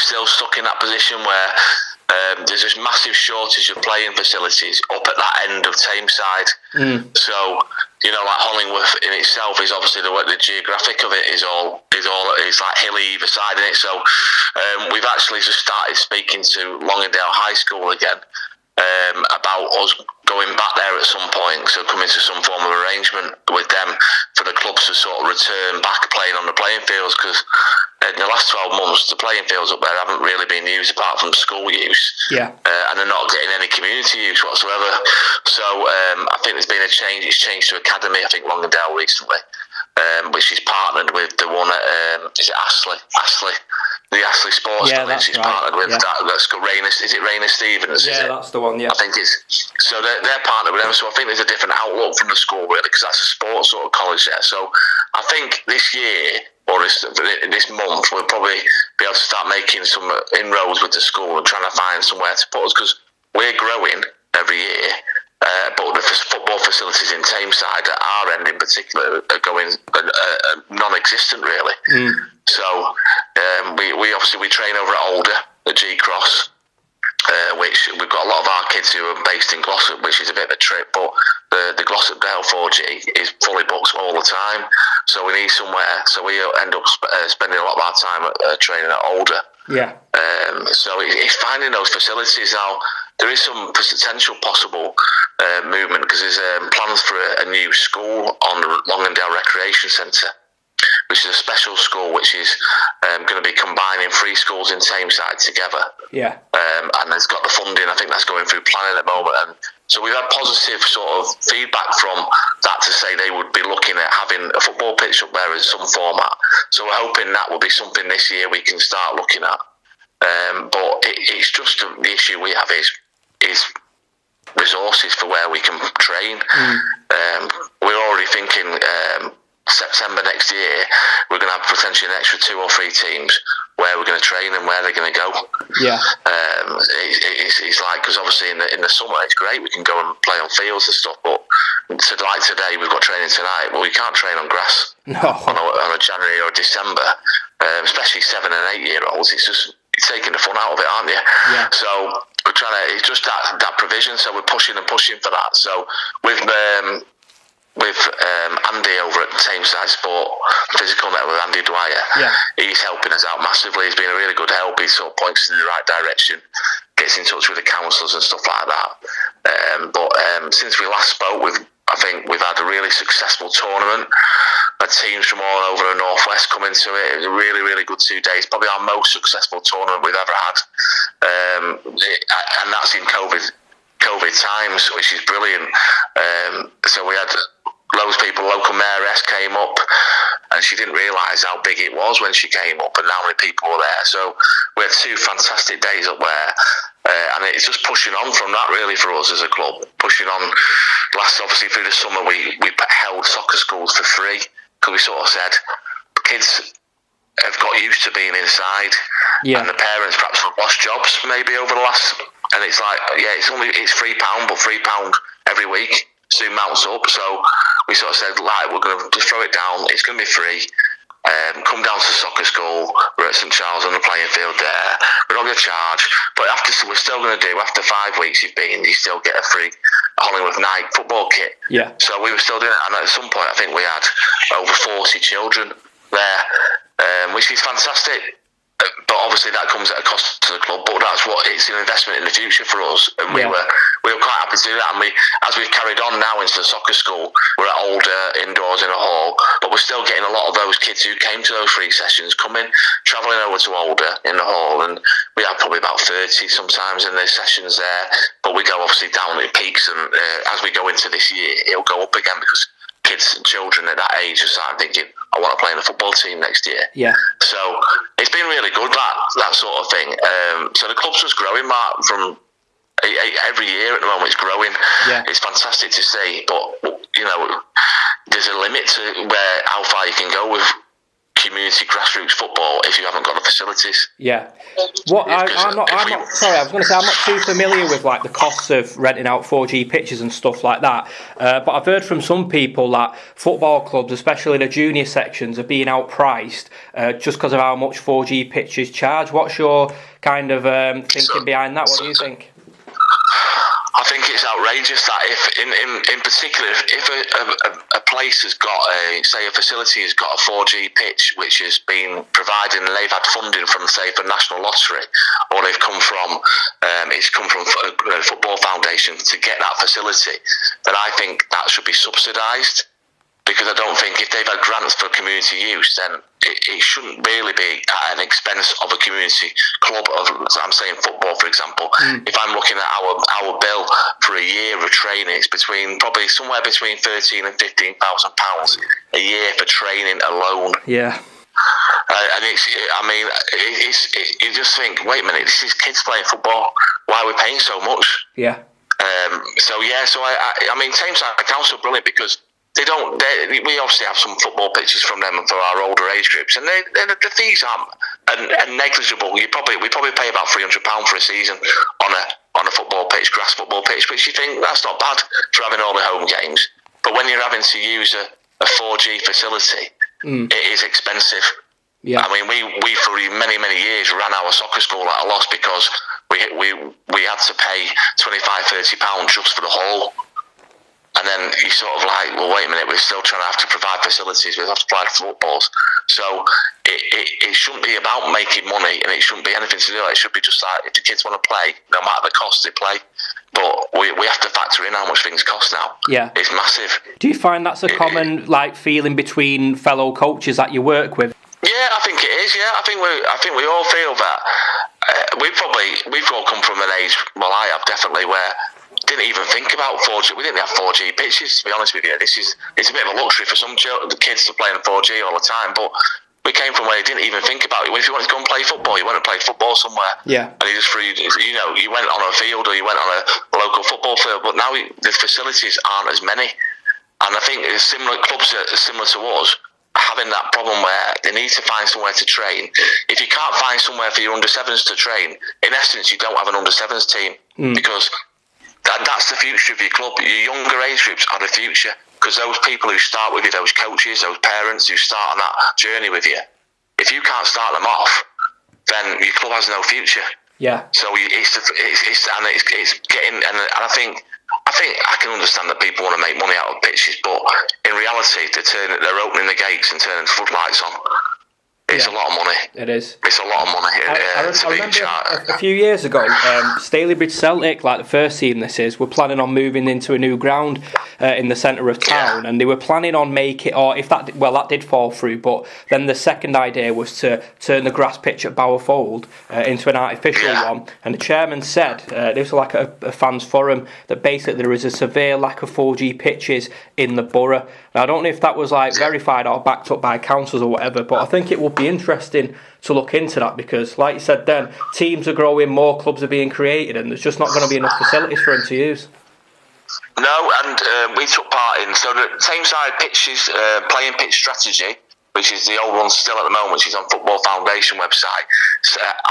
still stuck in that position where there's this massive shortage of playing facilities up at that end of Tameside. So, you know, like Hollingworth in itself is obviously the geographic of it is like hilly either side in it. So we've actually just started speaking to Longdale High School again about us going back there at some point, so coming to some form of arrangement with them for the clubs to sort of return back playing on the playing fields, because in the last 12 months the playing fields up there haven't really been used apart from school use, and they're not getting any community use whatsoever. So I think there's been a change. It's changed to academy, I think, Longdale recently, which is partnered with the one at is it Astley, the Astley Sports Village. It's partnered with that. That's got Rainer. Is it Rainer Stevens? Yeah, that's the one. Yeah, I think it's so they're partnered with them. So I think there's a different outlook from the school really, because that's a sports sort of college there. So I think this year or this month we'll probably be able to start making some inroads with the school and trying to find somewhere to put us, because we're growing every year. But the football facilities in Tameside, at our end in particular, are going non-existent really. So we obviously train over at Alder, the G Cross, which we've got a lot of our kids who are based in Glossop, which is a bit of a trip, but the Glossop Dale 4G is fully booked all the time. So we need somewhere. So we end up spending a lot of our time training at Alder. So it's finding those facilities now. There is some potential possible movement, because there's plans for a new school on the Longdale Recreation Centre, which is a special school which is going to be combining 3 schools in Tameside together. And it's got the funding. I think that's going through planning at the moment. And so we've had positive sort of feedback from that to say they would be looking at having a football pitch up there in some format. So we're hoping that will be something this year we can start looking at. But it's just the issue we have is resources for where we can train. We're already thinking September next year we're going to have potentially an extra 2 or 3 teams where we're going to train and where they're going to go. It's like, because obviously in the summer it's great, we can go and play on fields and stuff, but like today we've got training tonight, but we can't train on grass on a January or December, especially 7 and 8 year olds. It's just taking the fun out of it, aren't you? So we're trying to, it's just that provision, so we're pushing for that. So with Andy over at Tameside Sport Physical Net, with Andy Dwyer, he's helping us out massively. He's been a really good help. He sort of points us in the right direction, gets in touch with the councillors and stuff like that. But since we last spoke, I think we've had a really successful tournament. Had teams from all over the northwest come into it. It was a really, really good 2 days. Probably our most successful tournament we've ever had, and that's in COVID times, which is brilliant. So we had loads of people. Local mayoress came up, and she didn't realise how big it was when she came up and how many people were there. So we had 2 fantastic days up there, and it's just pushing on from that really for us as a club. Pushing on. Obviously through the summer we held soccer schools for free, because we sort of said kids have got used to being inside, and the parents perhaps have lost jobs maybe over the last, and it's like it's £3, but £3 every week soon mounts up. So we sort of said, like, we're going to just throw it down. It's going to be free. Come down to soccer school. We're at St Charles on the playing field there. We're not going to charge, but we're still going to do, after 5 weeks you've been, you still get a free Hollingworth night football kit. So we were still doing it, and at some point I think we had over 40 children there, which is fantastic. But obviously that comes at a cost to the club, but it's an investment in the future for us, and we were quite happy to do that. And as we've carried on now into the soccer school, we're at Alder indoors in a hall, but we're still getting a lot of those kids who came to those free sessions travelling over to Alder in the hall, and we have probably about 30 sometimes in the sessions there. But we go obviously down, it peaks, and as we go into this year, it'll go up again, because kids and children at that age are starting thinking, I want to play in the football team next year. So it's been really good, that sort of thing. So the club's just growing, Mark, from every year at the moment. It's growing. It's fantastic to see, but you know, there's a limit to how far you can go with community grassroots football if you haven't got the facilities. Yeah. I'm not too familiar with like the costs of renting out 4G pitches and stuff like that. But I've heard from some people that football clubs, especially the junior sections, are being outpriced just because of how much 4G pitches charge. What's your kind of thinking behind that? What do you think? I think it's outrageous that if, in particular, if a place has got a facility has got a 4G pitch which has been provided and they've had funding from, say, the National Lottery, or they've come from, it's come from a football foundation to get that facility, then I think that should be subsidised. Because I don't think if they've had grants for community use, then it shouldn't really be at an expense of a community club. I'm saying football, for example. If I'm looking at our bill for a year of training, it's probably somewhere between £13,000 and £15,000 a year for training alone. Yeah. And you just think, wait a minute, this is kids playing football. Why are we paying so much? Yeah. So I mean, Tameside Council are brilliant because we obviously have some football pitches from them for our older age groups, and the fees aren't negligible. We probably pay about £300 for a season on a football pitch, grass football pitch, which you think that's not bad for having all the home games. But when you're having to use a 4G facility, it is expensive. Yeah. I mean, we for many years ran our soccer school at a loss because we had to pay £25-30 just for the hall. And then you sort of like, well, wait a minute, we're still trying to have to provide facilities, we have to provide footballs. So it shouldn't be about making money, and it shouldn't be anything to do with it. It should be just like, if the kids want to play, no matter the cost, they play. But we have to factor in how much things cost now. Yeah. It's massive. Do you find that's a common like feeling between fellow coaches that you work with? Yeah, I think it is, yeah. I think we all feel that. We've all come from an age, well, I have definitely, where didn't even think about 4G. We didn't have 4G pitches, to be honest with you. It's a bit of a luxury for some kids to play on 4G all the time, but we came from where you didn't even think about it. If you wanted to go and play football, you went and played football somewhere. Yeah. And you just you went on a field or you went on a local football field, but now the facilities aren't as many. And I think similar clubs that are similar to us having that problem where they need to find somewhere to train. If you can't find somewhere for your under-7s to train, in essence, you don't have an under-7s team because that's the future of your club. Your younger age groups are the future, because those people who start with you, those coaches, those parents who start on that journey with you, if you can't start them off, then your club has no future. Yeah. So it's getting, and I think I can understand that people want to make money out of pitches, but in reality, they're opening the gates and turning floodlights on. It's a lot of money. It is. It's a lot of money. I remember a few years ago, Stalybridge Celtic, like the first team this is, were planning on moving into a new ground in the centre of town, and they were planning on that did fall through, but then the second idea was to turn the grass pitch at Bowerfold into an artificial one, and the chairman said, this was like a fans forum, that basically there is a severe lack of 4G pitches in the borough. Now, I don't know if that was like verified or backed up by councils or whatever, but I think it would be interesting to look into that, because like you said then, teams are growing, more clubs are being created, and there's just not going to be enough facilities for them to use. No, and we took part in, so the Tameside pitches, playing pitch strategy, which is the old one still at the moment, which is on Football Foundation website,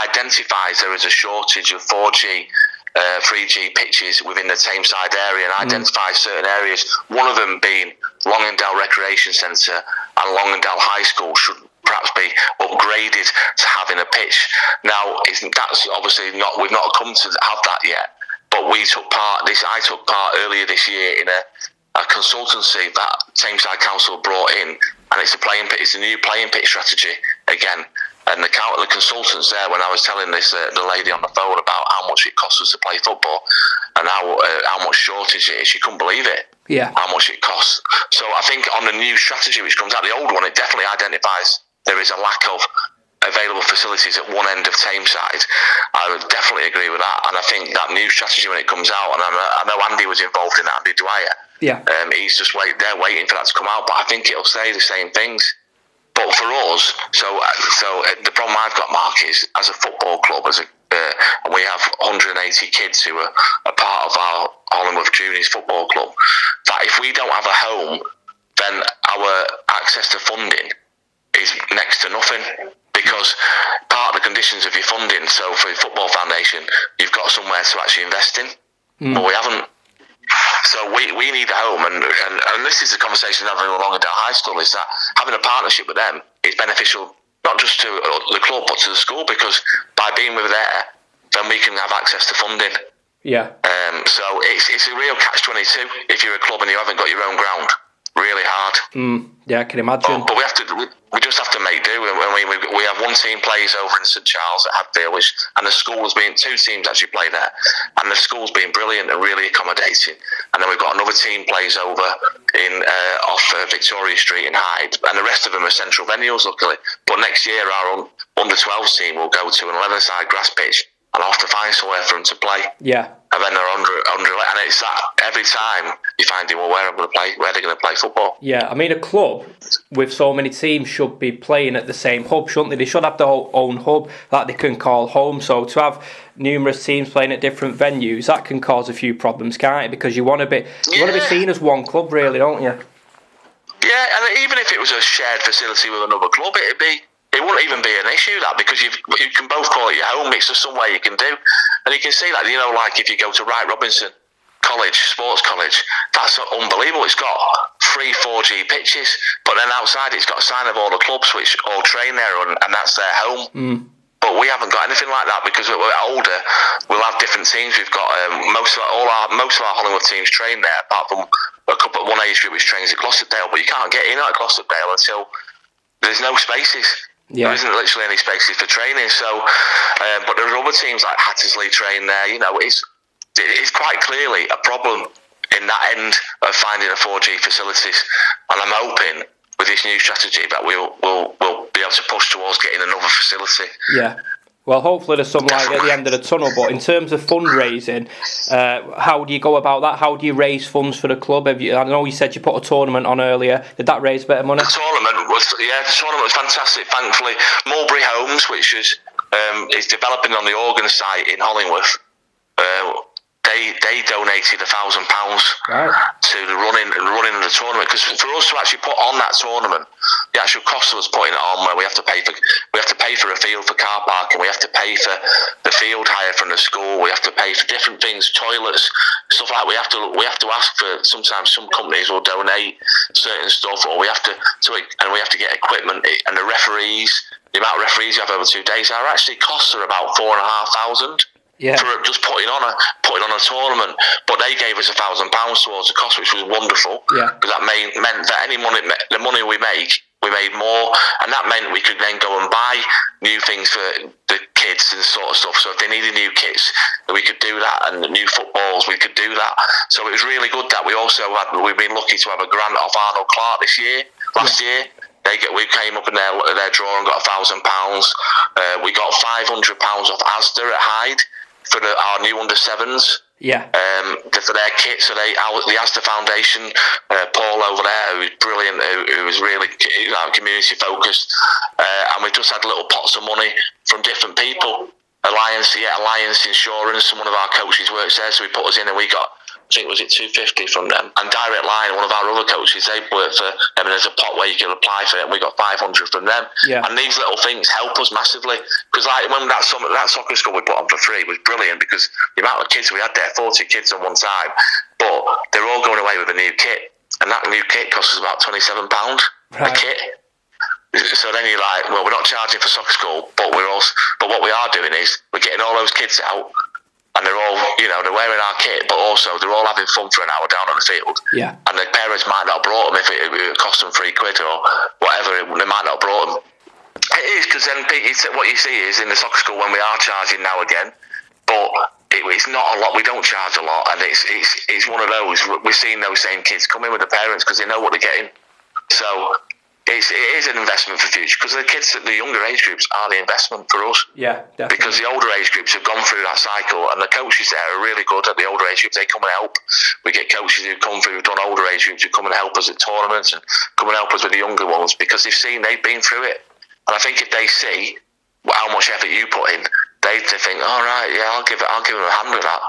identifies there is a shortage of 4G 3G pitches within the Tameside area, and identifies certain areas, one of them being Longdale Recreation Centre and Longdale High School should perhaps be upgraded to having a pitch. Now, that's obviously not, we've not come to have that yet, but I took part earlier this year in a consultancy that Tameside Council brought in, and it's a new playing pitch strategy again. And the consultants there, when I was telling the lady on the phone about how much it costs us to play football and how much shortage it is, she couldn't believe it. Yeah. How much it costs. So I think on the new strategy which comes out, the old one, it definitely identifies there is a lack of available facilities at one end of Tameside. I would definitely agree with that. And I think that new strategy when it comes out, and I know Andy was involved in that, Andy Dwyer. Yeah. He's just they're waiting for that to come out, but I think it'll say the same things. But for us, so the problem I've got, Mark, is as a football club, we have 180 kids who are a part of our Hollingworth Juniors Football Club, that if we don't have a home, then our access to funding is next to nothing, because part of the conditions of your funding, so for your football foundation, you've got somewhere to actually invest in, but we haven't. So we need a home, and this is the conversation I'm having along at high school, is that having a partnership with them is beneficial, not just to the club, but to the school, because by being with there, then we can have access to funding. Yeah. So it's a real catch-22 if you're a club and you haven't got your own ground. Really hard. Yeah, I can imagine. But we just have to make do. We have one team plays over in St Charles at Hadfield, and the school's been, two teams actually play there, and the school's been brilliant and really accommodating. And then we've got another team plays over in off Victoria Street in Hyde, and the rest of them are central venues, luckily. But next year our under 12s team will go to an 11-side grass pitch, and I'll have to find somewhere for them to play. Yeah. And then they're under, and it's that every time you find out, well, where they're going to play football. Yeah, I mean, a club with so many teams should be playing at the same hub, shouldn't they? They should have their own hub that they can call home. So to have numerous teams playing at different venues, that can cause a few problems, can't it? Because you want to be seen as one club, really, don't you? Yeah, and even if it was a shared facility with another club, it wouldn't even be an issue, that, because you can both call it your home. It's just some way you can do. And you can see that, like if you go to Wright Robinson College, Sports College, that's unbelievable. It's got 3 4G pitches, but then outside it's got a sign of all the clubs which all train there, and that's their home. But we haven't got anything like that, because we're older. We'll have different teams. We've got most of our Hollingworth teams train there, apart from one age group which trains at Gloucesterdale. But you can't get in at Gloucesterdale until there's no spaces. Yeah. There isn't literally any spaces for training. So, but there are other teams like Hattersley train there. It's quite clearly a problem in that end of finding a 4G facilities. And I'm hoping with this new strategy that we'll be able to push towards getting another facility. Yeah. Well, hopefully there's some light at the end of the tunnel. But in terms of fundraising, how do you go about that? How do you raise funds for the club? I know you said you put a tournament on earlier. Did that raise a bit of money? The tournament was fantastic. Thankfully, Mulberry Homes, which is developing on the organ site in Hollingworth, they donated £1,000 to the running of the tournament, because for us to actually put on that tournament, the actual cost of us putting it on, where we have to pay for a field for car parking, we have to pay for the field hire from the school, we have to pay for different things, toilets, stuff like that. We have to ask for, sometimes some companies will donate certain stuff, or we have to get equipment, and the referees, the amount of referees you have over 2 days, our actually costs are about £4,500. Yeah. For just putting on a tournament, but they gave us £1,000 towards the cost, which was wonderful. Yeah. Because that meant that the money we made more, and that meant we could then go and buy new things for the kids and sort of stuff. So if they needed new kits, we could do that, and new footballs, we could do that. So it was really good that we've been lucky to have a grant off Arnold Clark last year. We came up in their draw and got £1,000. We got £500 off Asda at Hyde for our new under 7s. Yeah. For their kit. So the Asda Foundation, Paul over there, who's brilliant, who was really community focused, and we've just had little pots of money from different people. Alliance Insurance, one of our coaches works there, so we put us in, and we got, I think, was it 250 from them? And Direct Line, one of our other coaches, they work for them, and there's a pot where you can apply for it, and we got 500 from them. Yeah. And these little things help us massively, because like when that soccer school we put on for free was brilliant, because the amount of kids we had there, 40 kids at one time, but they're all going away with a new kit, and that new kit costs us about £27 a kit. So then you're like, well, we're not charging for soccer school, but what we are doing is we're getting all those kids out, and they're all, they're wearing our kit, but also they're all having fun for an hour down on the field. Yeah. And the parents might not have brought them if it cost them £3 or whatever. They might not have brought them. It is, because then what you see is in the soccer school when we are charging now again, but it's not a lot. We don't charge a lot, and it's one of those. We're seeing those same kids come in with the parents because they know what they're getting. So it is an investment for the future, because the kids at the younger age groups are the investment for us. Yeah, definitely. Because the older age groups have gone through that cycle, and the coaches there are really good at the older age groups. They come and help. We get coaches who come through, who've done older age groups, who come and help us at tournaments and come and help us with the younger ones, because they've been through it. And I think if they see how much effort you put in, they think, all right, yeah, I'll give them a hand with that.